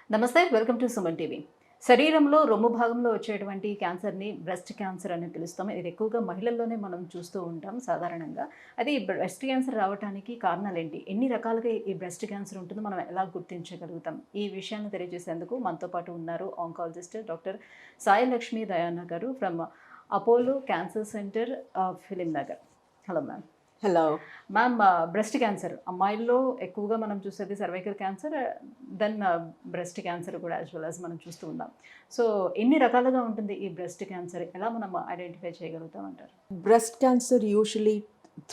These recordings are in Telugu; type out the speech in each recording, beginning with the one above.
నమస్తే. Welcome to Suman TV. శరీరంలో రొమ్ము భాగంలో వచ్చేటువంటి క్యాన్సర్‌ని బ్రెస్ట్ క్యాన్సర్ అని పిలుస్తాం. ఇది ఎక్కువగా మహిళల్లోనే మనం చూస్తూ ఉంటాం సాధారణంగా. అయితే ఈ బ్రెస్ట్ క్యాన్సర్ రావటానికి కారణాలేంటి? ఎన్ని రకాలుగా ఈ బ్రెస్ట్ క్యాన్సర్ ఉంటుందో మనం ఎలా గుర్తించగలుగుతాం? ఈ విషయాన్ని తెలియజేసేందుకు మనతో పాటు ఉన్నారు ఆంకాలజిస్ట్ డాక్టర్ సాయి లక్ష్మి దయాన గారు from Apollo cancer centre film Nagar. Hello ma'am. Hello. Ma'am, breast cancer అమ్మాయిల్లో ఎక్కువగా మనం చూసేది cervical cancer, then breast cancer కూడా యాజ్ వెల్ యాజ్ మనం చూస్తూ ఉన్నాం. సో ఎన్ని రకాలుగా ఉంటుంది ఈ బ్రెస్ట్ క్యాన్సర్? ఎలా మనం ఐడెంటిఫై చేయగలుగుతాం అంటారు? బ్రెస్ట్ క్యాన్సర్ యూజువలీ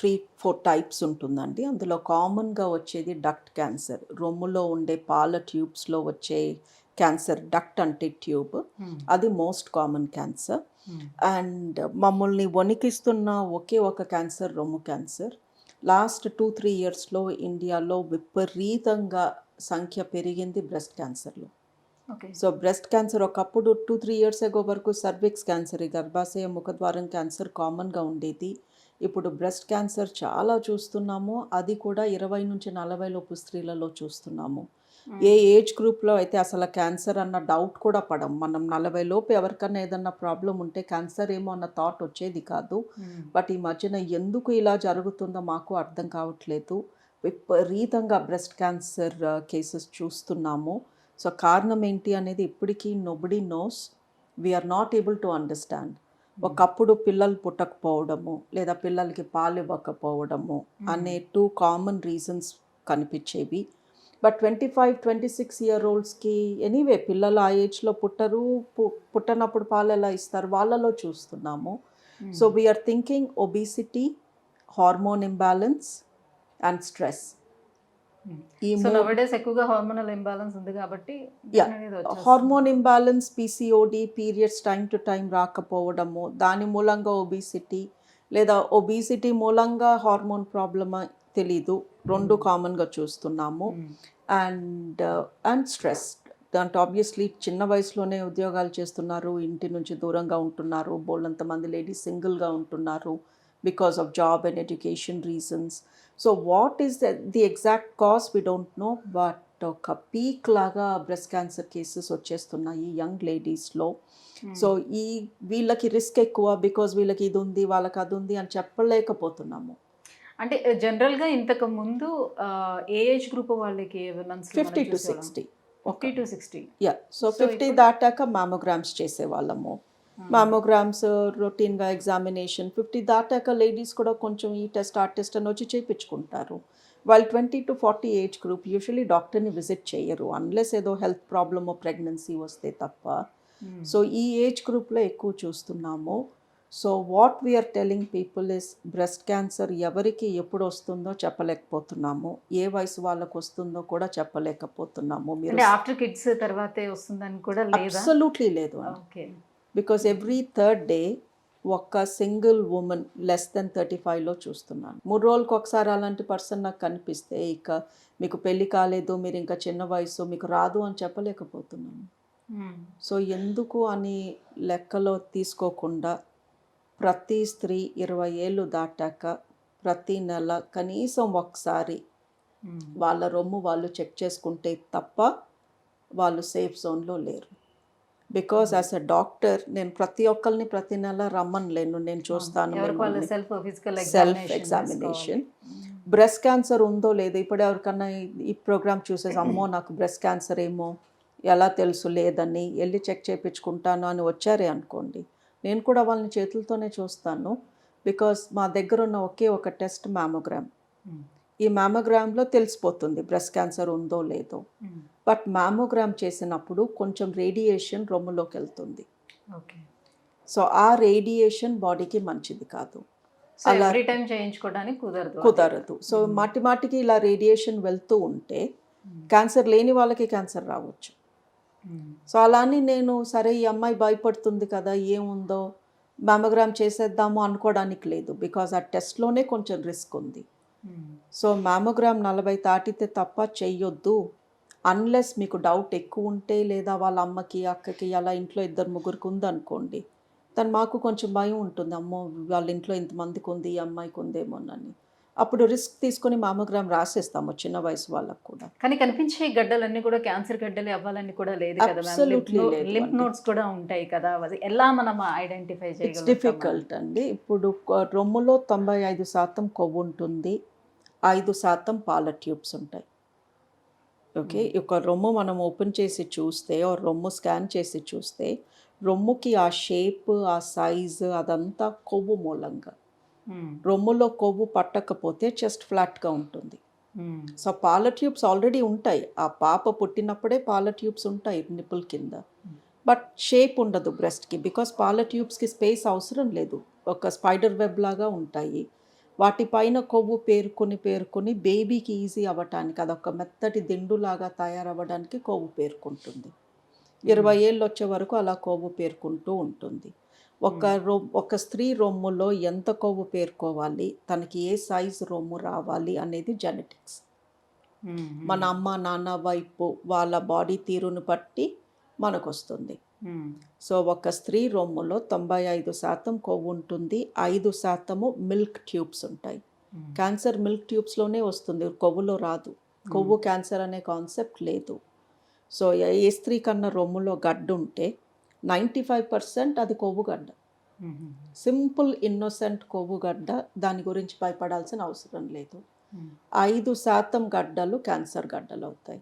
3-4 టైప్స్ ఉంటుందండి. అందులో కామన్గా వచ్చేది డక్ట్ క్యాన్సర్, రొమ్ములో ఉండే పాల ట్యూబ్స్లో వచ్చే క్యాన్సర్. డక్ట్ అంటే ట్యూబ్, అది మోస్ట్ కామన్ క్యాన్సర్. అండ్ మమ్మల్ని వణికిస్తున్న ఒకే ఒక క్యాన్సర్ రొమ్ము క్యాన్సర్. లాస్ట్ 2-3 ఇయర్స్లో ఇండియాలో విపరీతంగా సంఖ్య పెరిగింది బ్రెస్ట్ క్యాన్సర్లో. సో బ్రెస్ట్ క్యాన్సర్ ఒకప్పుడు 2-3 ఇయర్స్ ఎగో వరకు సర్విక్స్ క్యాన్సర్, గర్భాశయ ముఖద్వారం క్యాన్సర్ కామన్గా ఉండేది. ఇప్పుడు బ్రెస్ట్ క్యాన్సర్ చాలా చూస్తున్నాము. అది కూడా 20-40 లోపు స్త్రీలలో చూస్తున్నాము. ఏ ఏజ్ గ్రూప్లో అయితే అసలు క్యాన్సర్ అన్న డౌట్ కూడా పడం. మనం 40 లోపు ఎవరికన్నా ఏదన్నా ప్రాబ్లం ఉంటే క్యాన్సర్ ఏమో అన్న థాట్ వచ్చేది కాదు. బట్ ఈ మధ్యన ఎందుకు ఇలా జరుగుతుందో మాకు అర్థం కావట్లేదు. విపరీతంగా బ్రెస్ట్ క్యాన్సర్ కేసెస్ చూస్తున్నాము. సో కారణం ఏంటి అనేది ఇప్పటికీ nobody knows. We are not able to understand. ఒకప్పుడు పిల్లలు పుట్టకపోవడము లేదా పిల్లలకి పాలు ఇవ్వకపోవడము అనే 2 కామన్ రీజన్స్ కనిపించేవి. బట్ 25-26 ఇయర్ ఓల్డ్స్కి ఎనీవే పిల్లలు ఆ ఏజ్లో పుట్టరు, పుట్టనప్పుడు పాలు ఎలా ఇస్తారు, వాళ్ళలో చూస్తున్నాము. So we are thinking obesity, hormone imbalance and stress. ఎక్కువగా హార్మోనల్ ఇంబ్యాలెన్స్ ఉంది కాబట్టి hormone imbalance, PCOD, periods time to time రాకపోవడము, దాని మూలంగా ఒబిసిటీ, లేదా ఒబిసిటీ మూలంగా హార్మోన్ ప్రాబ్లమా తెలీదు. 2 కామన్గా చూస్తున్నాము. And stress. దాంట్లో ఆబ్వియస్లీ చిన్న వయసులోనే ఉద్యోగాలు చేస్తున్నారు, ఇంటి నుంచి దూరంగా ఉంటున్నారు, బోల్డంతమంది లేడీస్ సింగిల్గా ఉంటున్నారు because of job and education reasons. So what is the exact cause we don't know. But ఒక పీక్ లాగా బ్రెస్ట్ క్యాన్సర్ కేసెస్ వచ్చేస్తున్నాయి యంగ్ లేడీస్లో. సో వీళ్ళకి రిస్క్ ఎక్కువ బికాజ్ వీళ్ళకి ఇది ఉంది, వాళ్ళకి అది ఉంది అని చెప్పలేకపోతున్నాము. అంటే జనరల్గా ఇంతకు ముందు ఏ ఏజ్ గ్రూప్ వాళ్ళకి 50-60. 50-60. యా. సో 50 దాటాక మ్యామోగ్రామ్స్ చేసేవాళ్ళము. మ్యామోగ్రామ్స్ రొటీన్గా ఎగ్జామినేషన్. 50 దాటాక లేడీస్ కూడా కొంచెం ఈ టెస్ట్ ఆ టెస్ట్ అని వచ్చి చేయించుకుంటారు. వాళ్ళు 20-40 ఏజ్ గ్రూప్ యూజువలీ డాక్టర్ని విజిట్ చేయరు అన్లెస్ ఏదో హెల్త్ ప్రాబ్లమో ప్రెగ్నెన్సీ వస్తే తప్ప. సో ఈ ఏజ్ గ్రూప్లో ఎక్కువ చూస్తున్నాము. So what we are telling people is breast cancer ఎవరికి ఎప్పుడు వస్తుందో చెప్పలేకపోతున్నాము, ఏ వయసు వాళ్ళకు వస్తుందో కూడా చెప్పలేకపోతున్నాము. మీరు ఆఫ్టర్ కిడ్స్ తర్వాతే వస్తుందని కూడా అబ్సల్యూట్లీ లేదు. బికాస్ ఎవ్రీ థర్డ్ డే ఒక సింగిల్ ఉమెన్ లెస్ దెన్ 35లో చూస్తున్నాను. 3 రోజులకు ఒకసారి అలాంటి పర్సన్ నాకు కనిపిస్తే ఇక మీకు పెళ్ళి కాలేదు, మీరు ఇంకా చిన్న వయసు, మీకు రాదు అని చెప్పలేకపోతున్నాను. సో ఎందుకు అని లెక్కలో తీసుకోకుండా ప్రతి స్త్రీ 20 ఏళ్ళు దాటాక ప్రతి నెల కనీసం ఒకసారి వాళ్ళ రొమ్ము వాళ్ళు చెక్ చేసుకుంటే తప్ప వాళ్ళు సేఫ్ జోన్లో లేరు. బికాజ్ యాజ్ ఎ డాక్టర్ నేను ప్రతి ఒక్కరిని ప్రతి నెల రమ్మనలేను. నేను చూస్తాను సెల్ఫ్ ఎగ్జామినేషన్. బ్రెస్ట్ క్యాన్సర్ ఉందో లేదో ఇప్పుడు ఎవరికన్నా ఈ ప్రోగ్రామ్ చూసేసి అమ్మో నాకు బ్రెస్ట్ క్యాన్సర్ ఏమో ఎలా తెలుసు లేదని వెళ్ళి చెక్ చేయించుకుంటాను అని వచ్చారే అనుకోండి, నేను కూడా వాళ్ళని చేతులతోనే చూస్తాను. బికాస్ మా దగ్గర ఉన్న ఒకే ఒక టెస్ట్ మ్యామోగ్రామ్. ఈ మ్యామోగ్రామ్లో తెలిసిపోతుంది బ్రెస్ట్ క్యాన్సర్ ఉందో లేదో. బట్ మ్యామోగ్రామ్ చేసినప్పుడు కొంచెం రేడియేషన్ రొమ్ములోకి వెళ్తుంది. సో ఆ రేడియేషన్ బాడీకి మంచిది కాదు, అలా చేయించుకోవడానికి కుదరదు. సో మాటికి ఇలా రేడియేషన్ వెళ్తూ ఉంటే క్యాన్సర్ లేని వాళ్ళకి క్యాన్సర్ రావచ్చు. సో అలానే నేను సరే ఈ అమ్మాయి భయపడుతుంది కదా ఏముందో మ్యామోగ్రామ్ చేసేద్దాము అనుకోవడానికి లేదు. బికాజ్ ఆ టెస్ట్లోనే కొంచెం రిస్క్ ఉంది. సో మ్యామోగ్రామ్ 40 దాటితే తప్ప చెయ్యొద్దు. అన్లెస్ మీకు డౌట్ ఎక్కువ ఉంటే లేదా వాళ్ళ అమ్మకి అక్కకి అలా ఇంట్లో 2-3 ఉందనుకోండి, తను మాకు కొంచెం భయం ఉంటుంది, అమ్మో వాళ్ళ ఇంట్లో ఇంతమందికి ఉంది ఈ అమ్మాయికి ఉందేమోనని. అప్పుడు రిస్క్ తీసుకొని మామోగ్రామ్ రాసేస్తాము చిన్న వయసు వాళ్ళకు కూడా. కానీ కనిపించే గడ్డలన్నీ కూడా క్యాన్సర్ గడ్డలే అవ్వాలని కూడా లేదు కదా మ్యామ్. అబ్సల్యూట్లీ లేదు లింఫ్ అండి. నోట్స్ కూడా ఉంటాయి కదా, అది ఎలా మనం ఐడెంటిఫై ఇట్స్ చేయగలుగుతాం మనం? డిఫికల్ట్ అండి. ఇప్పుడు రొమ్ములో 95% కొవ్వు ఉంటుంది, 5% పాల ట్యూబ్స్ ఉంటాయి. ఓకే, ఒక రొమ్ము మనం ఓపెన్ చేసి చూస్తే రొమ్ము స్కాన్ చేసి చూస్తే రొమ్ముకి ఆ షేప్, ఆ సైజు అదంతా కొవ్వు మూలంగా. రొమ్ములో కొవ్వు పట్టకపోతే చెస్ట్ ఫ్లాట్గా ఉంటుంది. సో పాల ట్యూబ్స్ ఆల్రెడీ ఉంటాయి, ఆ పాప పుట్టినప్పుడే పాల ట్యూబ్స్ ఉంటాయి నిప్పుల్ కింద. బట్ షేప్ ఉండదు బ్రెస్ట్కి, బికాస్ పాల ట్యూబ్స్కి స్పేస్ అవసరం లేదు, ఒక స్పైడర్ వెబ్ లాగా ఉంటాయి. వాటిపైన కొవ్వు పేరుకొని బేబీకి ఈజీ అవ్వటానికి, అదొక మెత్తటి దిండులాగా తయారవ్వడానికి కొవ్వు పేరుకుంటుంది. 20 ఏళ్ళు వచ్చే వరకు అలా కొవ్వు పేరుకుంటూ ఉంటుంది. ఒక స్త్రీ రొమ్ములో ఎంత కొవ్వు పేరుకోవాలి, తనకి ఏ సైజు రొమ్ము రావాలి అనేది జెనెటిక్స్. మన అమ్మ నాన్న వైపు వాళ్ళ బాడీ తీరును బట్టి మనకు వస్తుంది. సో ఒక స్త్రీ రొమ్ములో 95% కొవ్వు ఉంటుంది, 5% మిల్క్ ట్యూబ్స్ ఉంటాయి. క్యాన్సర్ మిల్క్ ట్యూబ్స్లోనే వస్తుంది, కొవ్వులో రాదు. కొవ్వు క్యాన్సర్ అనే కాన్సెప్ట్ లేదు. సో ఏ స్త్రీ కన్నా రొమ్ములో గడ్డ ఉంటే 95% అది కొవ్వు గడ్డ. సింపుల్ ఇన్నోసెంట్ కొవ్వు గడ్డ, దాని గురించి భయపడాల్సిన అవసరం లేదు. 5% గడ్డలు క్యాన్సర్ గడ్డలు అవుతాయి.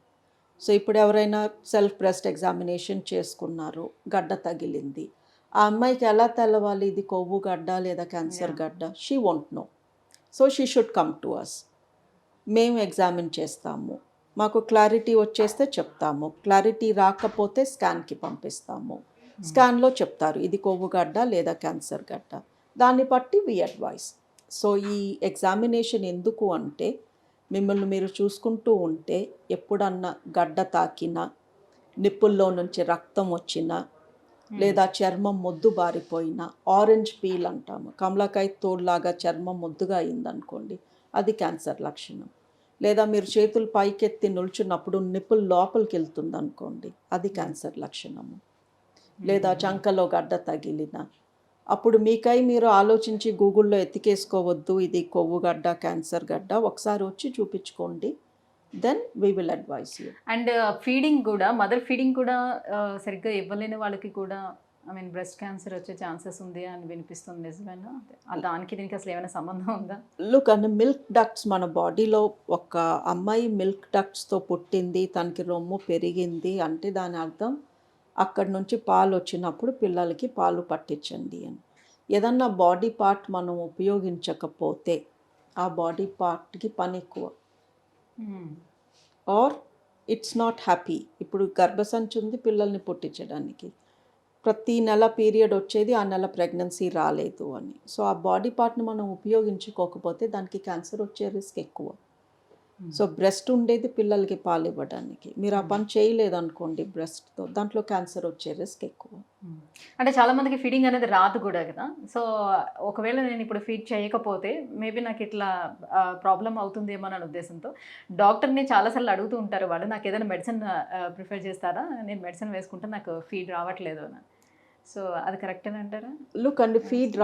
సో ఇప్పుడు ఎవరైనా సెల్ఫ్ బ్రెస్ట్ ఎగ్జామినేషన్ చేసుకున్నారు, గడ్డ తగిలింది, ఆ అమ్మాయికి ఎలా తెలవాలి ఇది కొవ్వు గడ్డ లేదా క్యాన్సర్ గడ్డ? She won't know. So she should come to us. మేము ఎగ్జామిన్ చేస్తాము, మాకు క్లారిటీ వచ్చేస్తే చెప్తాము, క్లారిటీ రాకపోతే స్కాన్కి పంపిస్తాము. స్కాన్లో చెప్తారు ఇది కొవ్వు గడ్డ లేదా క్యాన్సర్ గడ్డ, దాన్ని బట్టి వి అడ్వైస్. సో ఈ ఎగ్జామినేషన్ ఎందుకు అంటే, మిమ్మల్ని మీరు చూసుకుంటూ ఉంటే ఎప్పుడన్నా గడ్డ తాకినా, నిప్పుల్లో నుంచి రక్తం వచ్చినా, లేదా చర్మం మొద్దు బారిపోయినా, ఆరెంజ్ పీల్ అంటాము, కమలాకాయ తోడులాగా చర్మం మొద్దుగా అయిందనుకోండి, అది క్యాన్సర్ లక్షణం. లేదా మీరు చేతులు పైకెత్తి నిల్చున్నప్పుడు నిప్పులు లోపలికి వెళ్తుంది అనుకోండి, అది క్యాన్సర్ లక్షణము. లేదా చంకలో గడ్డ తగిలిన, అప్పుడు మీకై మీరు ఆలోచించి గూగుల్లో ఎత్తికేసుకోవద్దు ఇది కొవ్వు గడ్డ క్యాన్సర్ గడ్డ, ఒకసారి వచ్చి చూపించుకోండి, then we will advise you. And feeding కూడా, మదర్ ఫీడింగ్ కూడా సరిగ్గా ఇవ్వలేని వాళ్ళకి కూడా బ్రెస్ట్ క్యాన్సర్ వచ్చే ఛాన్సెస్ ఉంది అని వినిపిస్తుంది, నిజమేనా? దానికి దీనికి అసలు ఏమైనా సంబంధం ఉందా? లుక్ అండ్ మిల్క్ డక్ట్స్ మన బాడీలో, ఒక అమ్మాయి మిల్క్ డక్ట్స్తో పుట్టింది, తనకి రొమ్ము పెరిగింది అంటే దాని అర్థం అక్కడి నుంచి పాలు వచ్చినప్పుడు పిల్లలకి పాలు పట్టించండి అని. ఏదన్నా బాడీ పార్ట్ మనం ఉపయోగించకపోతే ఆ బాడీ పార్ట్కి పని ఎక్కువ, ఆర్ ఇట్స్ నాట్ హ్యాపీ. ఇప్పుడు గర్భసంచి ఉంది పిల్లల్ని పుట్టించడానికి, ప్రతి నెల పీరియడ్ వచ్చేది, ఆ నెల ప్రెగ్నెన్సీ రాలేదు అని. సో ఆ బాడీ పార్ట్ని మనం ఉపయోగించుకోకపోతే దానికి క్యాన్సర్ వచ్చే రిస్క్ ఎక్కువ. సో బ్రెస్ట్ ఉండేది పిల్లలకి పాలు ఇవ్వడానికి, మీరు ఆ పని చేయలేదనుకోండి బ్రెస్ట్తో, దాంట్లో క్యాన్సర్ వచ్చే రిస్క్ ఎక్కువ. అంటే చాలామందికి ఫీడింగ్ అనేది రాదు కూడా కదా. సో ఒకవేళ నేను ఇప్పుడు ఫీడ్ చేయకపోతే మేబీ నాకు ఇట్లా ప్రాబ్లం అవుతుందేమో అనే ఉద్దేశంతో డాక్టర్ని చాలాసార్లు అడుగుతూ ఉంటారు వాళ్ళు, నాకు ఏదైనా మెడిసిన్ ప్రిఫర్ చేస్తారా, నేను మెడిసిన్ వేసుకుంటే నాకు ఫీడ్ రావట్లేదు అని. సో అది కరెక్టేనా అంటారా? Look and feed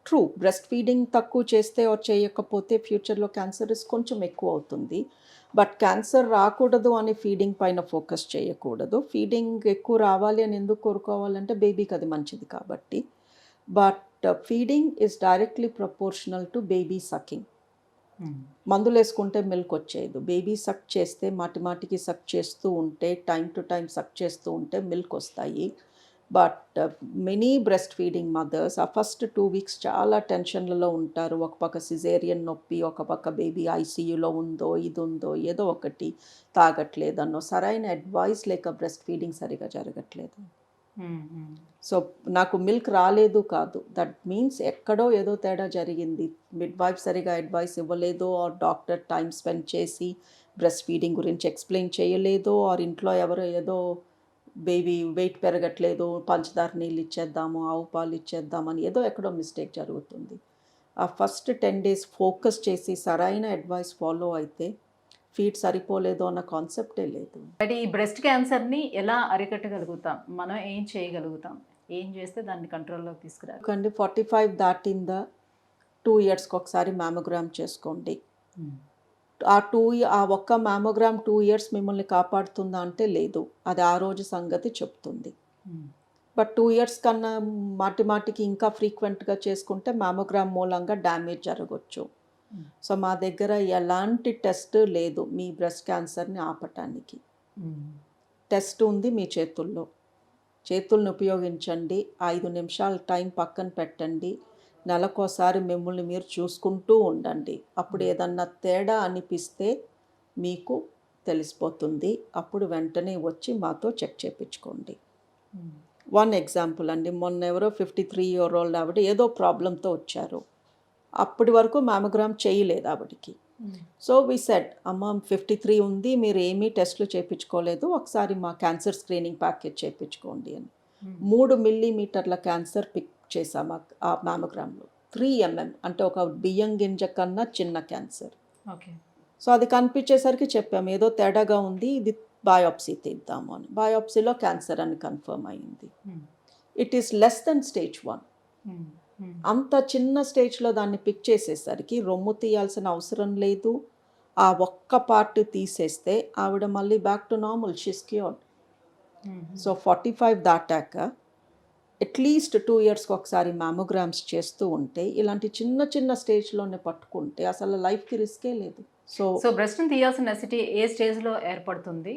true, breast feeding తక్కువ చేస్తే చేయకపోతే ఫ్యూచర్లో క్యాన్సర్ రిస్క్ కొంచెం ఎక్కువ అవుతుంది. బట్ క్యాన్సర్ రాకూడదు అని ఫీడింగ్ పైన ఫోకస్ చేయకూడదు. ఫీడింగ్ ఎక్కువ రావాలి అని ఎందుకు కోరుకోవాలంటే బేబీకి అది మంచిది కాబట్టి. But feeding is directly proportional to baby sucking. మందులు వేసుకుంటే మిల్క్ వచ్చేది, బేబీ సక్ చేస్తే మాటికి సక్ చేస్తూ ఉంటే, టైం టు టైం సక్ చేస్తూ ఉంటే మిల్క్ వస్తాయి. But many breast feeding mothers ఆ ఫస్ట్ 2 weeks చాలా టెన్షన్లలో ఉంటారు. ఒక పక్క సిజేరియన్ నొప్పి, ఒక పక్క బేబీ ఐసీయూలో ఉందో, ఇది ఉందో, ఏదో ఒకటి తాగట్లేదన్నో, సరైన అడ్వైస్ లేక బ్రెస్ట్ ఫీడింగ్ సరిగా జరగట్లేదు. సో నాకు మిల్క్ రాలేదు కాదు, దట్ మీన్స్ ఎక్కడో ఏదో తేడా జరిగింది, మిడ్ వైఫ్ సరిగా అడ్వైస్ ఇవ్వలేదు, ఆర్ డాక్టర్ టైం స్పెండ్ చేసి బ్రెస్ట్ ఫీడింగ్ గురించి ఎక్స్ప్లెయిన్ చేయలేదు, ఆర్ ఇంట్లో ఎవరో ఏదో బేబీ వెయిట్ పెరగట్లేదు, పంచదార నీళ్ళు ఇచ్చేద్దాము, ఆవు పాలు ఇచ్చేద్దామని ఏదో ఎక్కడో మిస్టేక్ జరుగుతుంది. ఆ ఫస్ట్ 10 days ఫోకస్ చేసి సరైన అడ్వైస్ ఫాలో అయితే ఫీడ్ సరిపోలేదు అన్న కాన్సెప్టే లేదు. అంటే ఈ బ్రెస్ట్ క్యాన్సర్ని ఎలా అరికట్టగలుగుతాం, మనం ఏం చేయగలుగుతాం, ఏం చేస్తే దాన్ని కంట్రోల్లోకి తీసుకురాలి? ఎందుకంటే 45 దాటిందా 2 yearsకి ఒకసారి మ్యామోగ్రామ్ చేసుకోండి. ఆ ఒక్క మ్యామోగ్రామ్ 2 ఇయర్స్ మిమ్మల్ని కాపాడుతుందా అంటే లేదు. అది ఆ రోజు సంగతి చెప్తుంది. బట్ 2 ఇయర్స్ కన్నా మాటికి ఇంకా ఫ్రీక్వెంట్‌గా చేసుకుంటే మ్యామోగ్రామ్ మూలంగా డ్యామేజ్ జరగొచ్చు. సో, మా దగ్గర ఎలాంటి టెస్ట్ లేదు మీ బ్రెస్ట్ క్యాన్సర్‌ని ఆపటానికి. టెస్ట్ ఉంది మీ చేతుల్లో. చేతుల్ని ఉపయోగించండి. 5 నిమిషాలు టైం పక్కన పెట్టండి. నెలకోసారి మిమ్మల్ని మీరు చూసుకుంటూ ఉండండి. అప్పుడు ఏదన్నా తేడా అనిపిస్తే మీకు తెలిసిపోతుంది. అప్పుడు వెంటనే వచ్చి మాతో చెక్ చేపించుకోండి. వన్ ఎగ్జాంపుల్ అండి. మొన్న ఎవరో 53 ఇయర్ ఓల్డ్ ఆవిడ ఏదో ప్రాబ్లంతో వచ్చారు. అప్పటి వరకు మ్యామోగ్రామ్ చేయలేదు ఆవిడకి. సో వి సెడ్, అమ్మ 53 ఉంది, మీరు ఏమీ టెస్ట్లు చేయించుకోలేదు, ఒకసారి మా క్యాన్సర్ స్క్రీనింగ్ ప్యాకేజ్ చేయించుకోండి అని. 3 మిల్లీమీటర్ల క్యాన్సర్ పిక్ చేసాం ఆ మ్యామోగ్రామ్లో. 3 mm అంటే ఒక బియ్యం గింజ కన్నా చిన్న క్యాన్సర్. ఓకే. సో అది కనిపించేసరికి చెప్పాము ఏదో తేడాగా ఉంది, ఇది బయాప్సీ తీద్దాము అని. బయాప్సీలో క్యాన్సర్ అని కన్ఫర్మ్ అయింది. It is less than stage 1. అంత చిన్న స్టేజ్లో దాన్ని పిక్ చేసేసరికి రొమ్ము తీయాల్సిన అవసరం లేదు. ఆ ఒక్క పార్ట్ తీసేస్తే ఆవిడ మళ్ళీ back to normal, she's cured. So 45 దాటాక అట్లీస్ట్ 2 ఇయర్స్కి ఒకసారి మ్యామోగ్రామ్స్ చేస్తూ ఉంటే, ఇలాంటి చిన్న చిన్న స్టేజ్లోనే పట్టుకుంటే అసలు లైఫ్కి రిస్కే లేదు. సో బ్రెస్ట్ని తీయాల్సిన నెసిటీ ఏ స్టేజ్లో ఏర్పడుతుంది?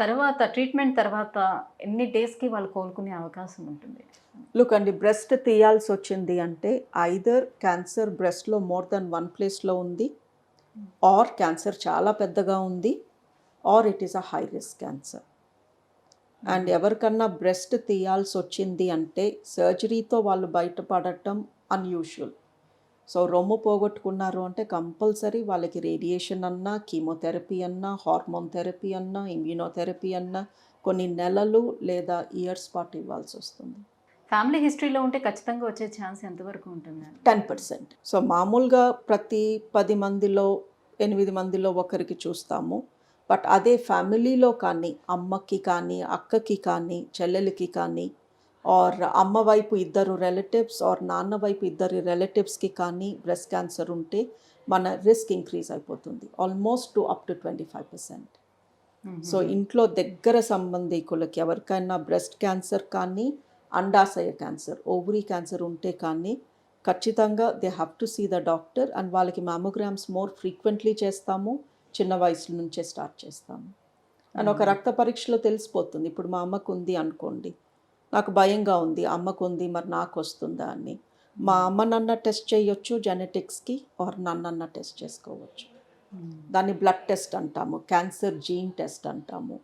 తర్వాత ట్రీట్మెంట్ తర్వాత ఎన్ని డేస్కి వాళ్ళు కోలుకునే అవకాశం ఉంటుంది? లుక్ అండి, బ్రెస్ట్ తీయాల్సి వచ్చింది అంటే ఐదర్ క్యాన్సర్ బ్రెస్ట్లో మోర్ దెన్ 1 ప్లేస్లో ఉంది, ఆర్ క్యాన్సర్ చాలా పెద్దగా ఉంది, or it is a high risk cancer. And ఎవరికన్నా బ్రెస్ట్ తీయాల్సి వచ్చింది అంటే సర్జరీతో వాళ్ళు బయటపడటం అన్యూజువల్. సో రొమ్ము పోగొట్టుకున్నారు అంటే కంపల్సరీ వాళ్ళకి రేడియేషన్ అన్నా, కీమోథెరపీ అన్నా, హార్మోన్ థెరపీ అన్నా, ఇమ్యూనోథెరపీ అన్నా కొన్ని నెలలు లేదా ఇయర్స్ పాటు ఇవ్వాల్సి వస్తుంది. ఫ్యామిలీ హిస్టరీలో ఉంటే ఖచ్చితంగా వచ్చే ఛాన్స్ ఎంతవరకు ఉంటుంది? 10%. సో మామూలుగా ప్రతి 10 మందిలో 8 మందిలో ఒకరికి చూస్తాము. బట్ అదే ఫ్యామిలీలో కానీ, అమ్మకి కానీ, అక్కకి కానీ, చెల్లెలకి కానీ, ఆర్ అమ్మ వైపు 2 రిలేటివ్స్ ఆర్ నాన్న వైపు 2 రిలేటివ్స్కి కానీ బ్రెస్ట్ క్యాన్సర్ ఉంటే మన రిస్క్ ఇంక్రీజ్ అయిపోతుంది ఆల్మోస్ట్ అప్ టు 25%. సో ఇంట్లో దగ్గర సంబంధికులకి ఎవరికైనా బ్రెస్ట్ క్యాన్సర్ కానీ, అండాశయ క్యాన్సర్, ఓవరీ క్యాన్సర్ ఉంటే కానీ ఖచ్చితంగా they have to see the doctor. And వాళ్ళకి మ్యామోగ్రామ్స్ మోర్ ఫ్రీక్వెంట్లీ చేస్తాము, చిన్న వయసు నుంచే స్టార్ట్ చేస్తాము. అండ్ ఒక రక్త పరీక్షలో తెలిసిపోతుంది. ఇప్పుడు మా అమ్మకు ఉంది అనుకోండి, నాకు భయంగా ఉంది, అమ్మకు ఉంది మరి నాకు వస్తుందా అని. మా అమ్మ నన్న టెస్ట్ చేయొచ్చు జెనెటిక్స్కి, ఆర్ నన్న టెస్ట్ చేసుకోవచ్చు. దాన్ని బ్లడ్ టెస్ట్ అంటాము, క్యాన్సర్ జీన్ టెస్ట్ అంటాము.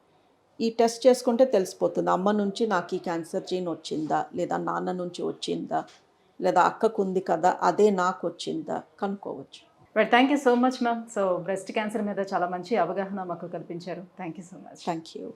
ఈ టెస్ట్ చేసుకుంటే తెలిసిపోతుంది అమ్మ నుంచి నాకు ఈ క్యాన్సర్ జీన్ వచ్చిందా, లేదా నాన్న నుంచి వచ్చిందా, లేదా అక్కకు ఉంది కదా అదే నాకు వచ్చిందా కనుక్కోవచ్చు. But thank you so much ma'am. So breast cancer మీద చాలా మంచి అవగాహన మాకు కల్పించారు. Thank you so much. Thank you.